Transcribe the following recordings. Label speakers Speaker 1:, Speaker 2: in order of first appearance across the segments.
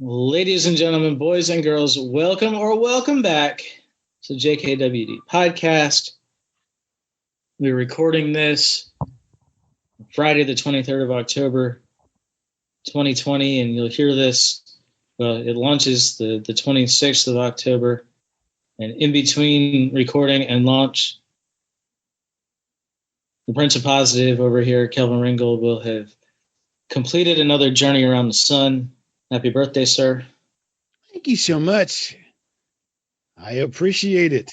Speaker 1: Ladies and gentlemen, boys and girls, welcome back to JKWD Podcast. We're recording this Friday, the 23rd of October, 2020, and you'll hear this. It launches the 26th of October, and in between recording and launch, the Prince of Positive over here, Kelvin Ringgold, will have completed another journey around the sun. Happy birthday, sir.
Speaker 2: Thank you so much. I appreciate it.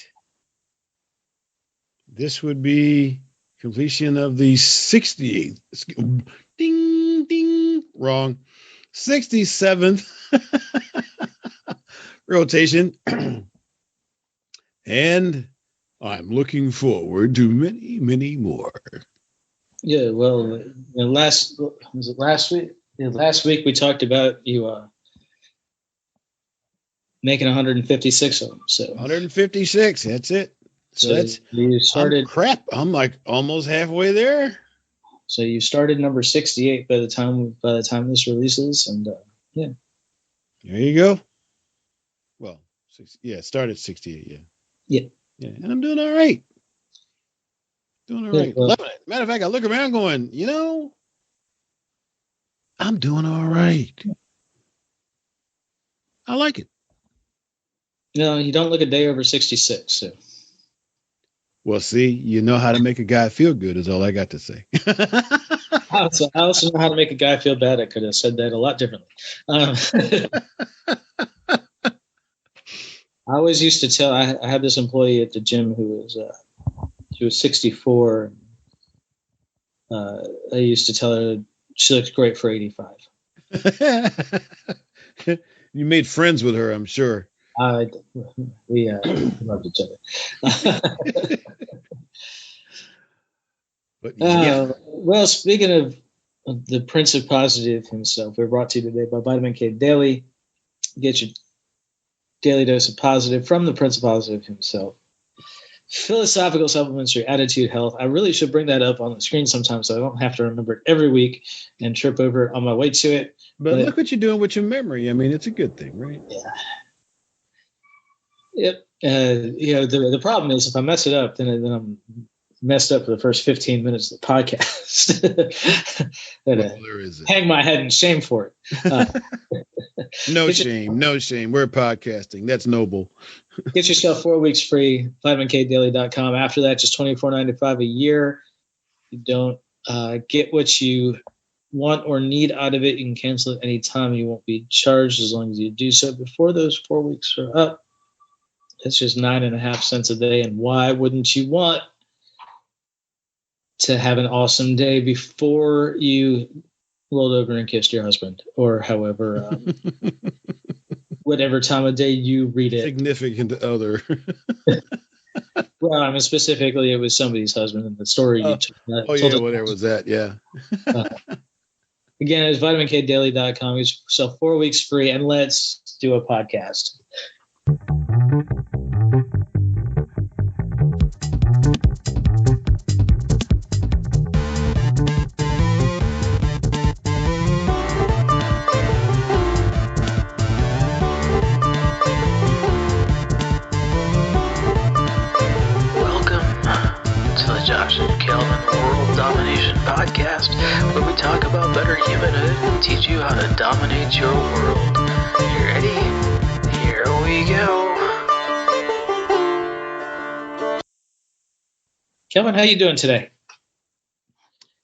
Speaker 2: This would be completion of the 68th. Ding, ding. Wrong. 67th rotation. And I'm looking forward to many, many more.
Speaker 1: Yeah, well, last week? Yeah, last week we talked about you making 156 of them. So
Speaker 2: 156. That's it. So that's
Speaker 1: you started.
Speaker 2: Crap. I'm like almost halfway there.
Speaker 1: So you started number 68 by the time this releases, and yeah.
Speaker 2: There you go. Well, it started 68. Yeah. And I'm doing all right. Loving it. Matter of fact, I look around going, I'm doing all right. I like it.
Speaker 1: No, you don't look a day over 66. So.
Speaker 2: Well, see, you know how to make a guy feel good is all I got to say.
Speaker 1: I also know how to make a guy feel bad. I could have said that a lot differently. I always used to tell. I had this employee at the gym who was 64. I used to tell her she looks great for 85.
Speaker 2: You made friends with her, I'm sure.
Speaker 1: We loved each other.
Speaker 2: But yeah.
Speaker 1: Well, speaking of the Prince of Positive himself, we're brought to you today by Vitamin K Daily. Get your daily dose of positive from the Prince of Positive himself. Philosophical supplements for your attitude, health. I really should bring that up on the screen sometime so I don't have to remember it every week and trip over it on my way to it.
Speaker 2: But look what you're doing with your memory. I mean, it's a good thing, right?
Speaker 1: Yeah. Yep. The problem is if I mess it up, then I'm messed up for the first 15 minutes of the podcast. Hang my head in shame for it.
Speaker 2: No shame. We're podcasting. That's noble.
Speaker 1: Get yourself 4 weeks free. VitaminKDaily.com. After that, just $24.95 a year. You don't get what you want or need out of it. You can cancel it anytime. You won't be charged as long as you do so before those 4 weeks are up. It's just 9.5 cents a day. And why wouldn't you want to have an awesome day before you rolled over and kissed your husband or however, whatever time of day you read it.
Speaker 2: Significant other.
Speaker 1: Well, I mean, specifically it was somebody's husband in the story.
Speaker 2: Whatever was that. Yeah.
Speaker 1: Again, it's VitaminKDaily.com. You yourself 4 weeks free and let's do a podcast.
Speaker 3: Podcast, where we talk about better humanhood and teach you how to dominate your world. You ready? Here we go.
Speaker 1: Kelvin, how you doing today?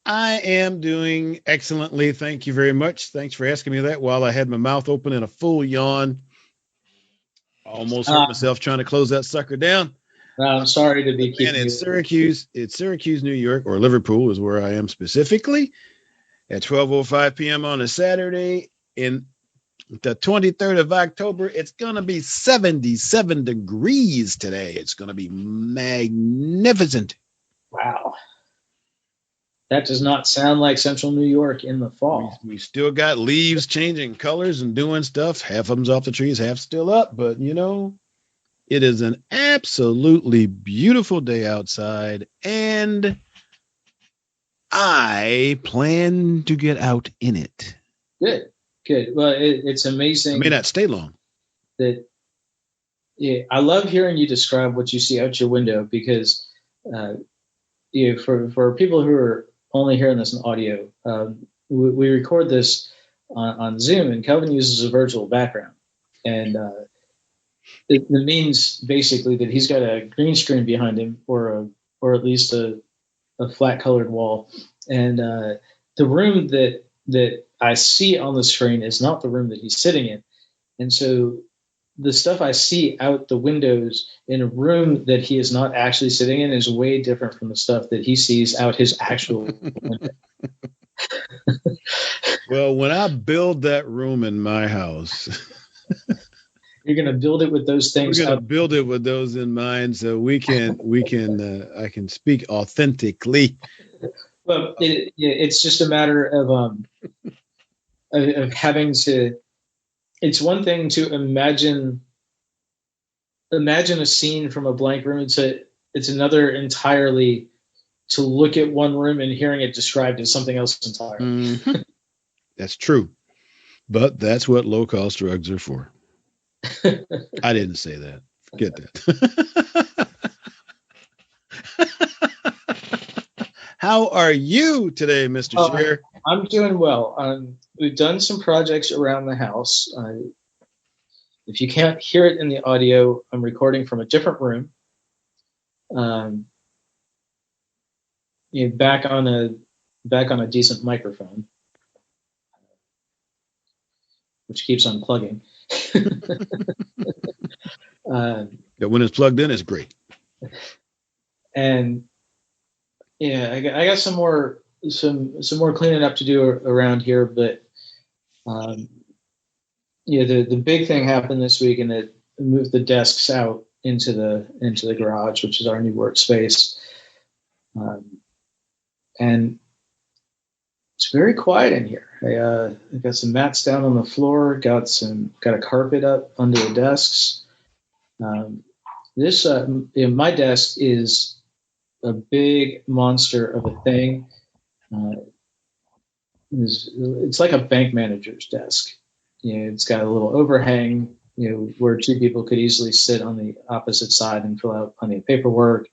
Speaker 2: I am doing excellently. Thank you very much. Thanks for asking me that while I had my mouth open in a full yawn. Almost hurt myself trying to close that sucker down.
Speaker 1: I'm sorry to be keeping you.
Speaker 2: And it's Syracuse, New York, or Liverpool is where I am specifically at 12:05 p.m. on a Saturday in the 23rd of October. It's going to be 77 degrees today. It's going to be magnificent.
Speaker 1: Wow. That does not sound like Central New York in the fall.
Speaker 2: We still got leaves changing colors and doing stuff. Half of them's off the trees, half still up, but it is an absolutely beautiful day outside, and I plan to get out in it.
Speaker 1: Good. Good. Well, it's amazing.
Speaker 2: I may not stay long.
Speaker 1: That yeah, I love hearing you describe what you see out your window because for people who are only hearing this in audio, we record this on Zoom, and Kelvin uses a virtual background, and it means basically that he's got a green screen behind him, or at least a flat colored wall, and the room that I see on the screen is not the room that he's sitting in, and so the stuff I see out the windows in a room that he is not actually sitting in is way different from the stuff that he sees out his actual window.
Speaker 2: Well, when I build that room in my house,
Speaker 1: you're going to build it with those things.
Speaker 2: We're going to build it with those in mind, so I can speak authentically.
Speaker 1: Well, it's just a matter of having to. It's one thing to imagine a scene from a blank room. It's another entirely to look at one room and hearing it described as something else entirely.
Speaker 2: Mm-hmm. That's true. But that's what low-cost drugs are for. I didn't say that. Forget that. How are you today, Mr. Scheer?
Speaker 1: I'm doing well. We've done some projects around the house. If you can't hear it in the audio, I'm recording from a different room. Back on a decent microphone, which keeps unplugging.
Speaker 2: When it's plugged in, it's great.
Speaker 1: And yeah, I got some more cleaning up to do around here, but the big thing happened this week, and it moved the desks out into the garage, which is our new workspace, and it's very quiet in here. I got some mats down on the floor, got a carpet up under the desks. My desk is a big monster of a thing. It's like a bank manager's desk. It's got a little overhang, where two people could easily sit on the opposite side and fill out plenty of paperwork.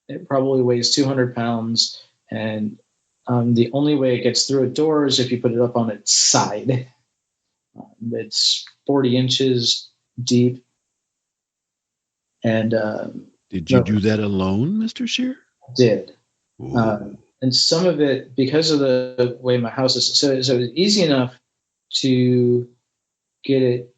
Speaker 1: It probably weighs 200 pounds, and the only way it gets through a door is if you put it up on its side. It's 40 inches deep. And
Speaker 2: did you do that alone, Mr. Scheer?
Speaker 1: Did. And some of it, because of the way my house is, so it was easy enough to get it.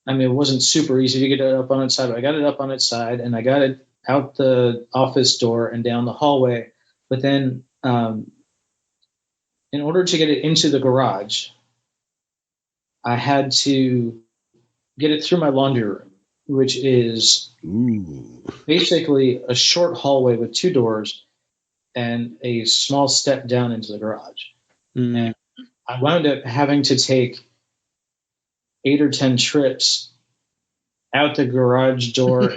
Speaker 1: I mean, it wasn't super easy to get it up on its side, but I got it up on its side, and I got it out the office door and down the hallway. But then, in order to get it into the garage, I had to get it through my laundry room, which is basically a short hallway with two doors and a small step down into the garage. And I wound up having to take 8 or 10 trips out the garage door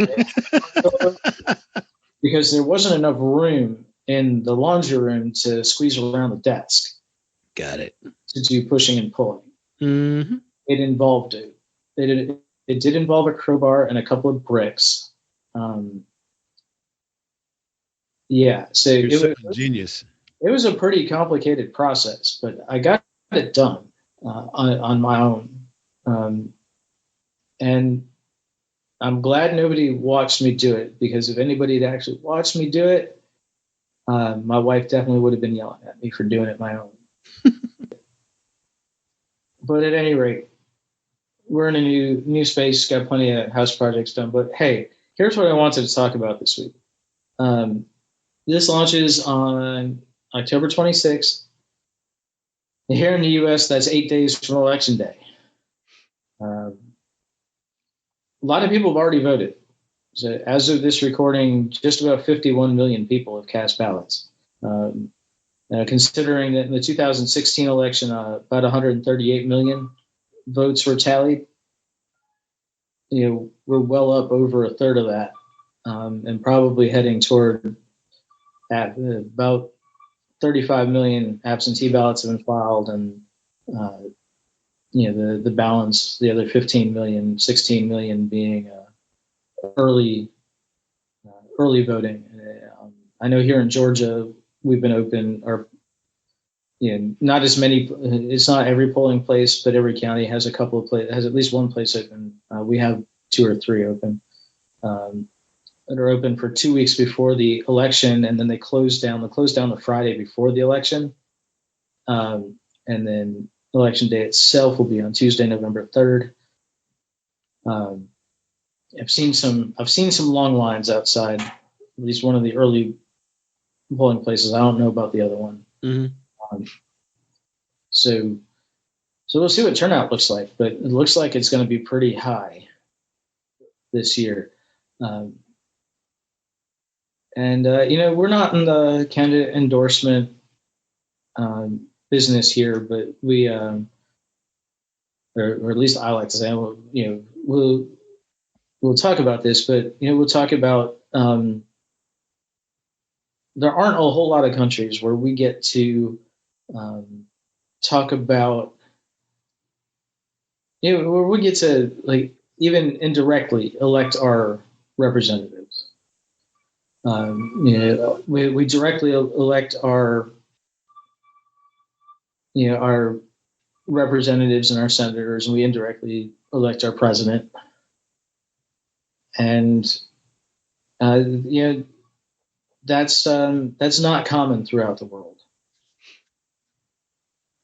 Speaker 1: because there wasn't enough room in the laundry room to squeeze around the desk.
Speaker 2: Got it.
Speaker 1: To do pushing and pulling.
Speaker 2: Mm-hmm.
Speaker 1: It involved it did involve a crowbar and a couple of bricks. So
Speaker 2: it was genius.
Speaker 1: It was a pretty complicated process, but I got it done on my own. And I'm glad nobody watched me do it, because if anybody had actually watched me do it, my wife definitely would have been yelling at me for doing it my own. But at any rate, we're in a new space, got plenty of house projects done. But hey, here's what I wanted to talk about this week. This launches on October 26th. Here in the U.S., that's 8 days from Election Day. A lot of people have already voted. So as of this recording, just about 51 million people have cast ballots. Considering that in the 2016 election, about 138 million votes were tallied, we're well up over a third of that, and probably heading toward about 35 million absentee ballots have been filed, and the balance, the other 15 million, 16 million being early voting. I know here in Georgia we've been open, or not as many. It's not every polling place, but every county has a couple of has at least one place open. We have 2 or 3 open that are open for 2 weeks before the election, and then they close down. They close down the Friday before the election, and then election day itself will be on Tuesday, November 3rd. I've seen some long lines outside at least one of the early polling places. I don't know about the other one.
Speaker 2: Mm-hmm.
Speaker 1: So we'll see what turnout looks like, but it looks like it's going to be pretty high this year. We're not in the candidate endorsement business here, but we, or at least I like to say, we'll talk about this, but we'll talk about there aren't a whole lot of countries where we get to talk about, where we get to even indirectly elect our representatives. We directly elect our representatives and our senators, and we indirectly elect our president. And that's not common throughout the world.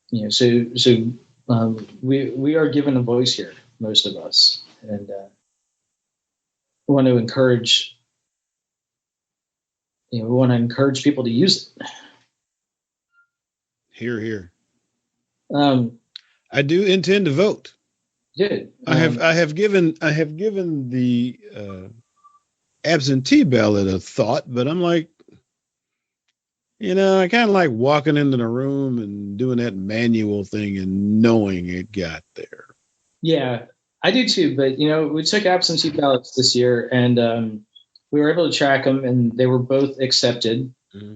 Speaker 1: We are given a voice here, most of us, and we want to encourage. We want to encourage people to use it.
Speaker 2: Hear, hear. I do intend to vote.
Speaker 1: Good.
Speaker 2: I have given the absentee ballot a thought, but I'm like, I kind of like walking into the room and doing that manual thing and knowing it got there.
Speaker 1: Yeah, I do too. But we took absentee ballots this year, and we were able to track them, and they were both accepted. Mm-hmm.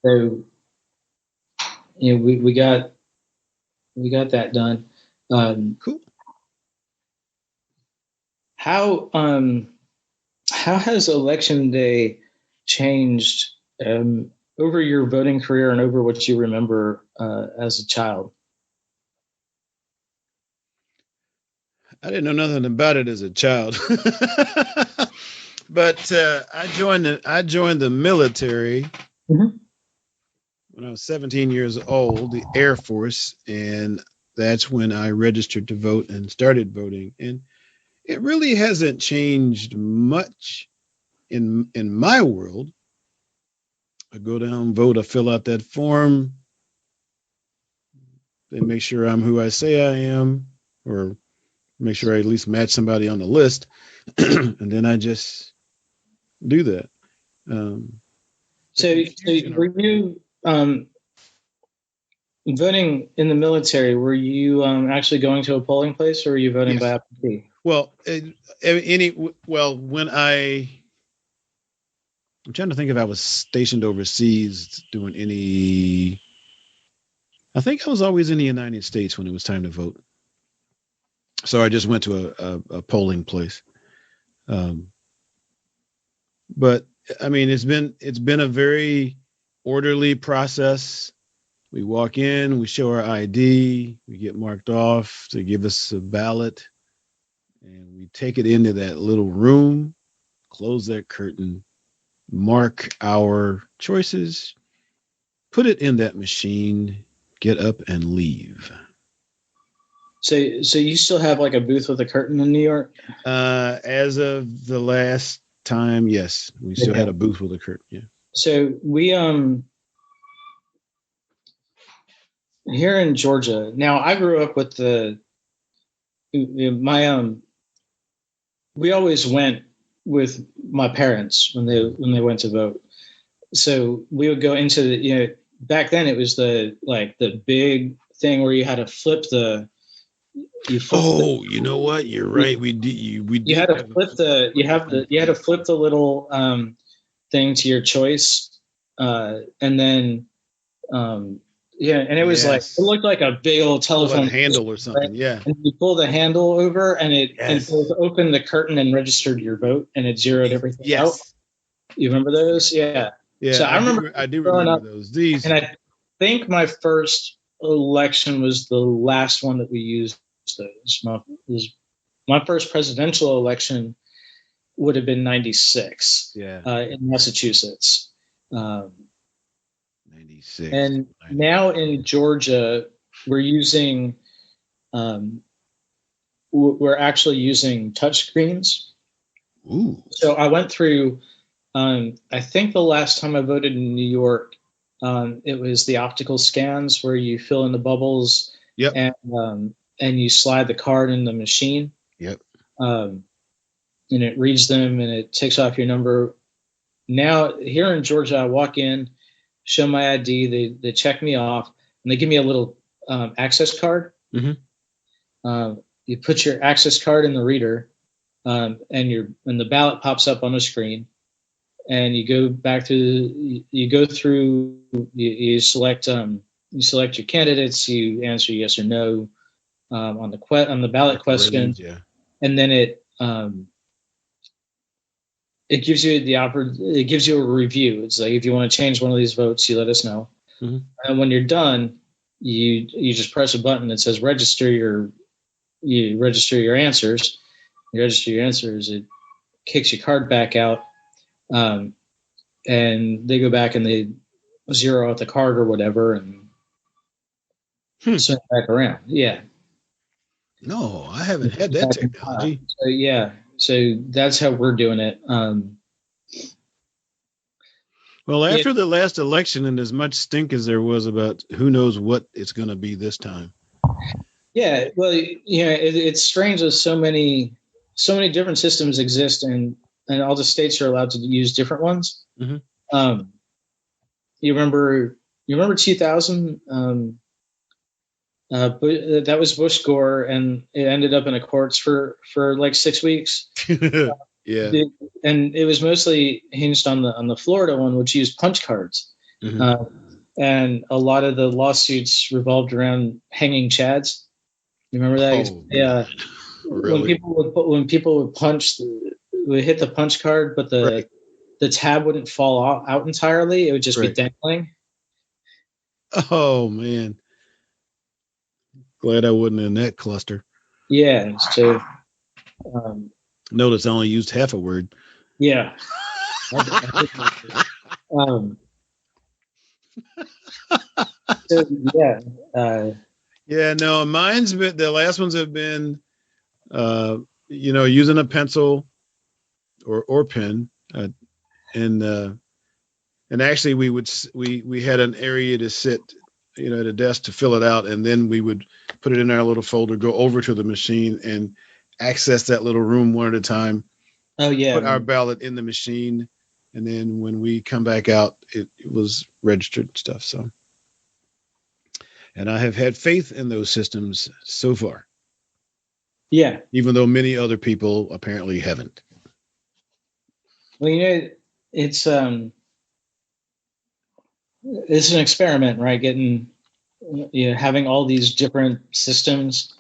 Speaker 1: So, we got that done.
Speaker 2: Cool.
Speaker 1: How has election day changed over your voting career and over what you remember as a child?
Speaker 2: I didn't know nothing about it as a child, but I joined the military mm-hmm. when I was 17 years old, the Air Force, and that's when I registered to vote and started voting. And it really hasn't changed much in my world. I go down, vote, I fill out that form. They make sure I'm who I say I am, or make sure I at least match somebody on the list. And then I just do that.
Speaker 1: So were you voting in the military? Were you actually going to a polling place, or were you voting by absentee?
Speaker 2: Well, when I'm trying to think if I was stationed overseas doing any. I think I was always in the United States when it was time to vote. So I just went to a polling place. But I mean, it's been a very orderly process. We walk in, we show our ID, we get marked off to give us a ballot, and we take it into that little room, close that curtain, mark our choices, put it in that machine, get up and leave.
Speaker 1: So you still have like a booth with a curtain in New York?
Speaker 2: As of the last time, yes, we still had a booth with a curtain. Yeah. So
Speaker 1: we here in Georgia. Now I grew up with we always went with my parents when they went to vote. So we would go into the back then it was the big thing where you had to flip the.
Speaker 2: You know what? You're right. We did.
Speaker 1: You had to flip the. You had to flip the little thing to your choice, and then Yeah, and it was like,
Speaker 2: Yes.
Speaker 1: it looked like a big old
Speaker 2: Pull
Speaker 1: telephone
Speaker 2: that handle or something.
Speaker 1: right?
Speaker 2: Yeah.
Speaker 1: And you pull the handle over, and
Speaker 2: Yes.
Speaker 1: it opened the curtain and registered your vote, and it zeroed everything out.
Speaker 2: Yes.
Speaker 1: You remember those? Yeah.
Speaker 2: Yeah,
Speaker 1: So I remember
Speaker 2: I do
Speaker 1: growing
Speaker 2: remember
Speaker 1: up,
Speaker 2: those. These.
Speaker 1: and I think my first election was the last one that we used those. My first presidential election would have been 96
Speaker 2: Yeah.
Speaker 1: in Massachusetts.
Speaker 2: 96.
Speaker 1: And now in Georgia, we're using, we're actually using touchscreens.
Speaker 2: Ooh.
Speaker 1: So I went through, I think the last time I voted in New York, it was the optical scans where you fill in the bubbles
Speaker 2: Yep.
Speaker 1: and you slide the card in the machine.
Speaker 2: Yep.
Speaker 1: And it reads them and it takes off your number. Now here in Georgia, I walk in, show my ID, they check me off, and they give me a little access card.
Speaker 2: Mm-hmm.
Speaker 1: You put your access card in the reader, and the ballot pops up on the screen, and you go back through. You go through. You select your candidates. You answer yes or no on the ballot question,
Speaker 2: Yeah.
Speaker 1: and then it gives you it gives you a review. It's like, if you want to change one of these votes, you let us know.
Speaker 2: Mm-hmm.
Speaker 1: And when you're done, you just press a button that says register your answers. You register your answers. It kicks your card back out, and they go back and they zero out the card or whatever and send it back around. Yeah.
Speaker 2: No, I haven't had that technology.
Speaker 1: So yeah. So that's how we're doing it.
Speaker 2: Well, after the last election, and as much stink as there was about who knows what it's going to be this time.
Speaker 1: Yeah, well, it's strange that so many different systems exist, and all the states are allowed to use different ones.
Speaker 2: Mm-hmm.
Speaker 1: You remember 2000? That was Bush Gore, and it ended up in the courts for like 6 weeks.
Speaker 2: Yeah,
Speaker 1: and it was mostly hinged on the Florida one, which used punch cards.
Speaker 2: Mm-hmm.
Speaker 1: And a lot of the lawsuits revolved around hanging chads. You remember that?
Speaker 2: Oh,
Speaker 1: yeah.
Speaker 2: Really?
Speaker 1: When people would would hit the punch card, but the tab wouldn't fall out entirely. It would just be dangling.
Speaker 2: Oh man. Glad I wasn't in that cluster.
Speaker 1: Yeah. So
Speaker 2: notice I only used half a word.
Speaker 1: Yeah. So yeah.
Speaker 2: Yeah, no, mine's been, the last ones have been, using a pencil or pen, and actually we had an area to sit, at a desk to fill it out, and then we would put it in our little folder, go over to the machine, and access that little room one at a time.
Speaker 1: Oh yeah.
Speaker 2: Put our ballot in the machine, and then when we come back out, it was registered and stuff. So. And I have had faith in those systems so far.
Speaker 1: Yeah.
Speaker 2: Even though many other people apparently haven't.
Speaker 1: Well, it's an experiment, right? Having all these different systems.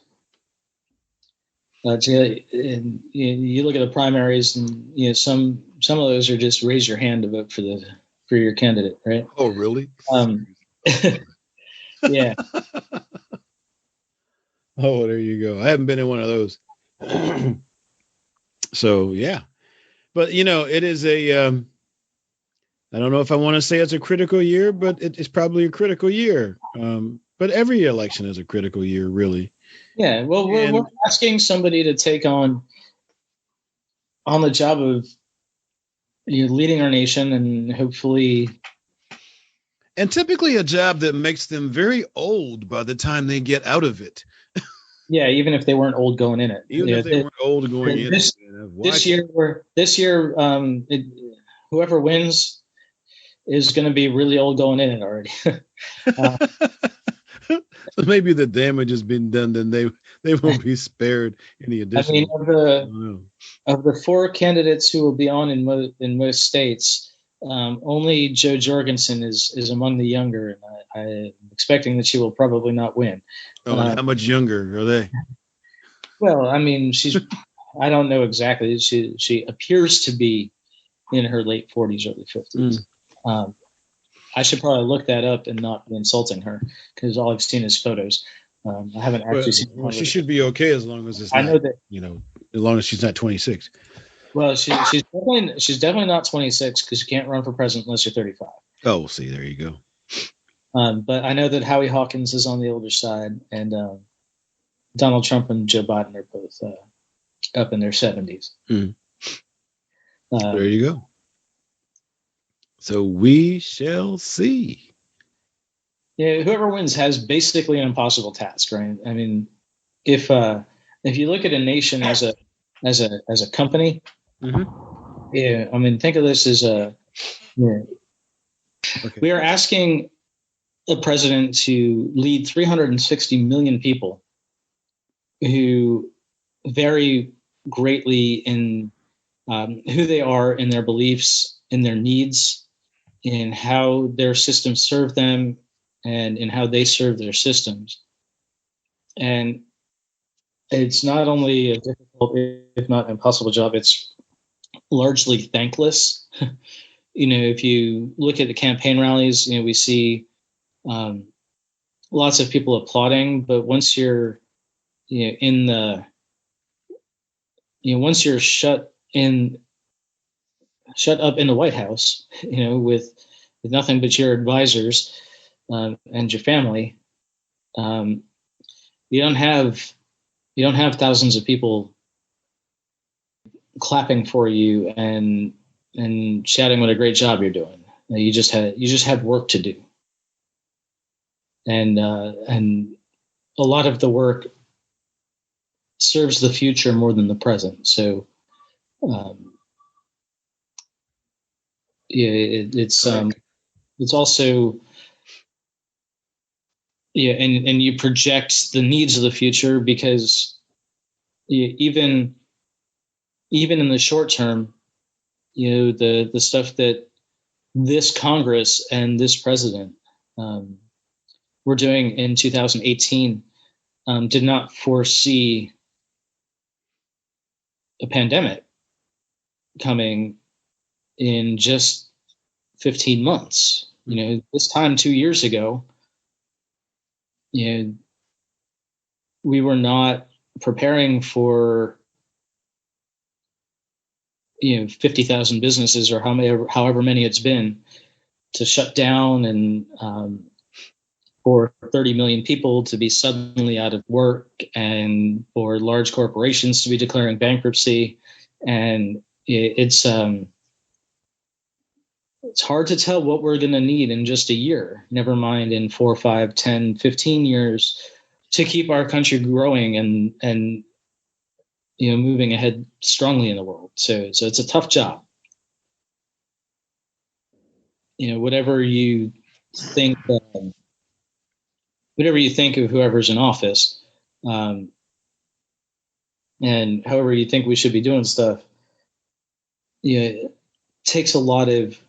Speaker 1: And you look at the primaries, and some of those are just raise your hand to vote for your candidate, right?
Speaker 2: Oh, really?
Speaker 1: Yeah.
Speaker 2: Oh, there you go. I haven't been in one of those. So, yeah. But, it is I don't know if I want to say it's a critical year, but it's probably a critical year. But every election is a critical year, really.
Speaker 1: Yeah. Well, we're asking somebody to take on the job of leading our nation, and hopefully.
Speaker 2: And typically a job that makes them very old by the time they get out of it.
Speaker 1: Yeah, even if they weren't old going in it.
Speaker 2: Even if they weren't old going in it.
Speaker 1: This year, whoever wins is going to be really old going in it already.
Speaker 2: So maybe the damage has been done, then they won't be spared any additional.
Speaker 1: I mean, of the 4 candidates who will be on in most states, Only Jo Jorgensen is among the younger, and I'm expecting that she will probably not win.
Speaker 2: Oh, and how much younger are they?
Speaker 1: Well, I mean, I don't know exactly. She appears to be in her late 40s, early 50s. I should probably look that up and not be insulting her, because all I've seen is photos. I haven't actually seen.
Speaker 2: Well, she should be okay as long as it's
Speaker 1: I
Speaker 2: not,
Speaker 1: know that.
Speaker 2: As long as she's not 26.
Speaker 1: Well, she's definitely not 26, because you can't run for president unless you're 35.
Speaker 2: Oh, we'll see. There you go.
Speaker 1: But I know that Howie Hawkins is on the older side, and Donald Trump and Joe Biden are both up in their 70s.
Speaker 2: There you go. So we shall see.
Speaker 1: Yeah, whoever wins has basically an impossible task, right? I mean, if you look at a nation as a company, yeah, I mean, think of this as we are asking a president to lead 360 million people who vary greatly in who they are, in their beliefs, in their needs, in how their systems serve them, and in how they serve their systems. And it's not only a difficult, if not impossible job, it's largely thankless. If you look at the campaign rallies, we see lots of people applauding, but once you're once you're shut up in the White House, with nothing but your advisors and your family, you don't have thousands of people clapping for you and shouting what a great job you're doing. You just have work to do, and a lot of the work serves the future more than the present. So, it's also, and you project the needs of the future, because even in the short term, the stuff that this Congress and this president were doing in 2018 did not foresee a pandemic coming in just 15 months. This time 2 years ago, we were not preparing for 50,000 businesses, or however many it's been, to shut down, and for 30 million people to be suddenly out of work, and for large corporations to be declaring bankruptcy. And it's hard to tell what we're going to need in just a year, never mind in 4, 5, 10, 15 years, to keep our country growing and moving ahead strongly in the world. So it's a tough job. Whatever you think of whoever's in office, and however you think we should be doing stuff, it takes a lot of.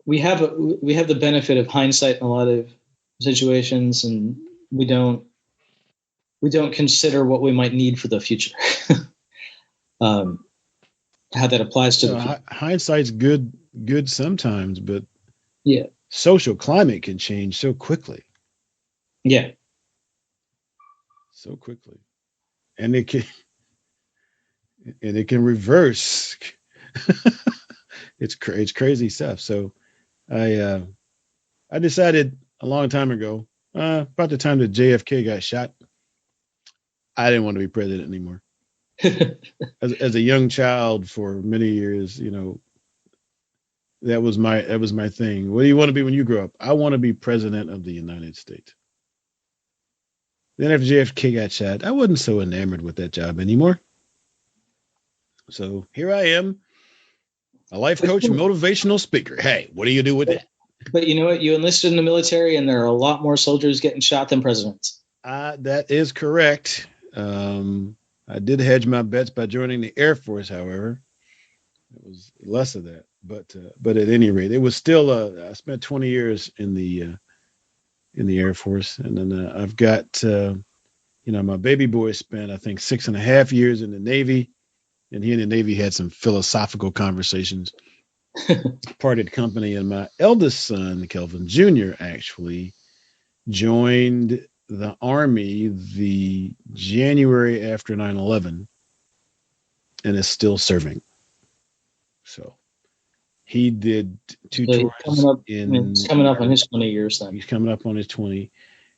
Speaker 1: We have the benefit of hindsight in a lot of situations, and we don't consider what we might need for the future. How that applies to the future.
Speaker 2: Hindsight's good sometimes, but social climate can change so quickly.
Speaker 1: Yeah.
Speaker 2: So quickly. And it can reverse. It's crazy stuff. So I decided a long time ago, about the time that JFK got shot, I didn't want to be president anymore. As a young child for many years, that was my thing. What do you want to be when you grow up? I want to be president of the United States. Then after JFK got shot, I wasn't so enamored with that job anymore. So here I am, a life coach, motivational speaker. Hey, what do you do with that?
Speaker 1: But you know what? You enlisted in the military, and there are a lot more soldiers getting shot than presidents.
Speaker 2: That is correct. I did hedge my bets by joining the Air Force, however. It was less of that. But at any rate, it was still I spent 20 years in the Air Force, and then I've got my baby boy spent I think 6.5 years in the Navy, and he in the Navy had some philosophical conversations. Parted company, and my eldest son, Kelvin Jr., actually joined the Army the January after 9/11 and is still serving. So he did 2 tours
Speaker 1: he's coming up on his 20 years then.
Speaker 2: He's coming up on his 20.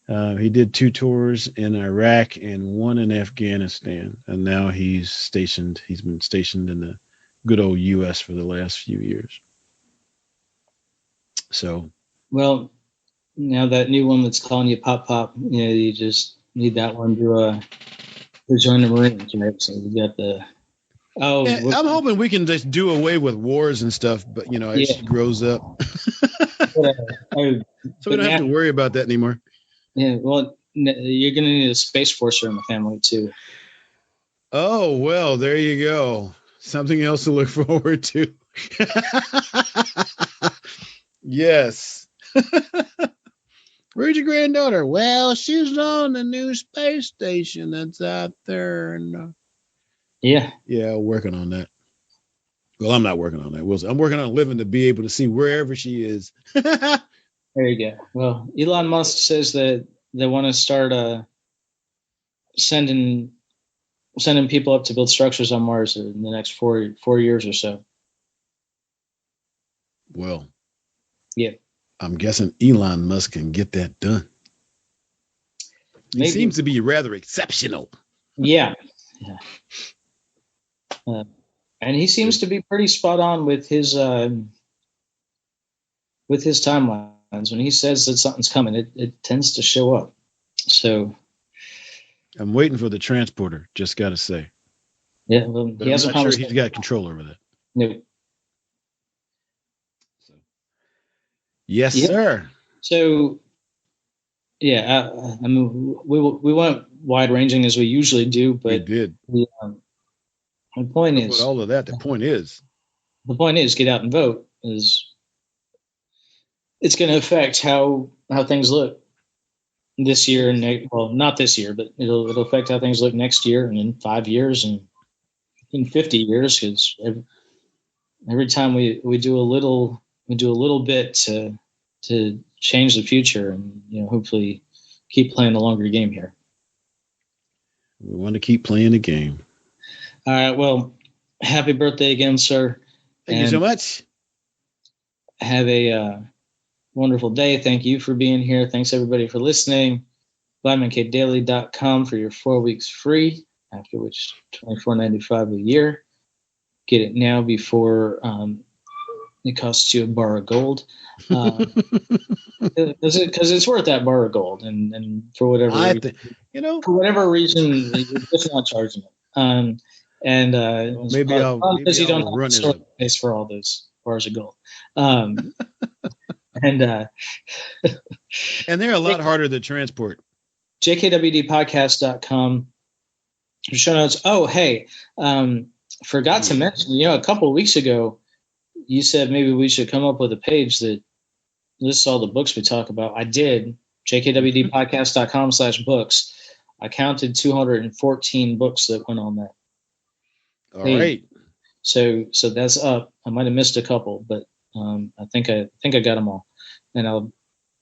Speaker 2: He did 2 tours in Iraq and 1 in Afghanistan, and now he's been stationed in the good old U.S. for the last few years. So,
Speaker 1: well, now that new one that's calling you Pop, you just need that one to join the Marines, right? So we got the. Oh,
Speaker 2: yeah, I'm hoping we can just do away with wars and stuff, but as she grows up, so we don't have to worry about that anymore.
Speaker 1: Yeah, well, you're going to need a Space Forcer in the family too.
Speaker 2: Oh, well, there you go. Something else to look forward to. Yes. Where's your granddaughter? Well, she's on the new space station that's out there. And
Speaker 1: yeah,
Speaker 2: working on that. Well, I'm not working on that. I'm working on living to be able to see wherever she is.
Speaker 1: There you go. Well, Elon Musk says that they want to start sending people up to build structures on Mars in the next 4 years or so.
Speaker 2: Well,
Speaker 1: yeah,
Speaker 2: I'm guessing Elon Musk can get that done. He seems to be rather exceptional.
Speaker 1: Yeah. And he seems to be pretty spot on with his timelines. When he says that something's coming, it tends to show up. So
Speaker 2: I'm waiting for the transporter. Just got to say.
Speaker 1: Yeah, well,
Speaker 2: but I'm not sure he's got control over that.
Speaker 1: No.
Speaker 2: So, yes, sir.
Speaker 1: So, yeah, I mean, we went wide ranging as we usually do, but
Speaker 2: we did.
Speaker 1: The point is,
Speaker 2: with all of that, the point is,
Speaker 1: get out and vote. It's going to affect how things look this year and not this year, but it'll affect how things look next year and in 5 years and in 50 years. Because every time we do a little bit to change the future and hopefully keep playing the longer game here.
Speaker 2: We want to keep playing the game.
Speaker 1: All right. Well, happy birthday again, sir.
Speaker 2: Thank you so much.
Speaker 1: Have a wonderful day. Thank you for being here. Thanks everybody for listening. BlackmanCadeDaily.com for your 4 weeks free, after which $24.95 a year. Get it now before it costs you a bar of gold. Because it's worth that bar of gold, and for whatever for whatever reason, you're just not charging it.
Speaker 2: Maybe
Speaker 1: because you don't have the store space for all those bars of gold. And
Speaker 2: they're a lot harder to transport.
Speaker 1: jkwdpodcast.com. Show notes. Oh, hey, forgot to mention, a couple of weeks ago, you said maybe we should come up with a page that lists all the books we talk about. I did. jkwdpodcast.com/books. I counted 214 books that went on that.
Speaker 2: All right.
Speaker 1: So that's up. I might have missed a couple, but I think I got them all, and I'll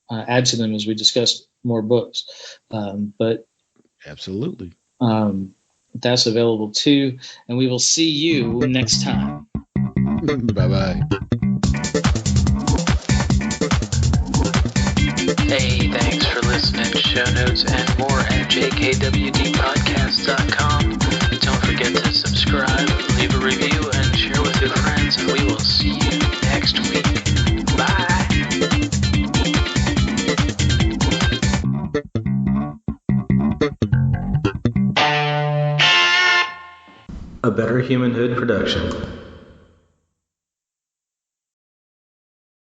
Speaker 1: add to them as we discuss more books. But
Speaker 2: absolutely,
Speaker 1: that's available too, and we will see you next time.
Speaker 2: Bye-bye.
Speaker 3: Hey, thanks for listening. Show notes and more at jkwdpodcast.com. Don't forget to subscribe, leave a review, and share with your friends, and we will see you next week. Bye! A Better Humanhood production.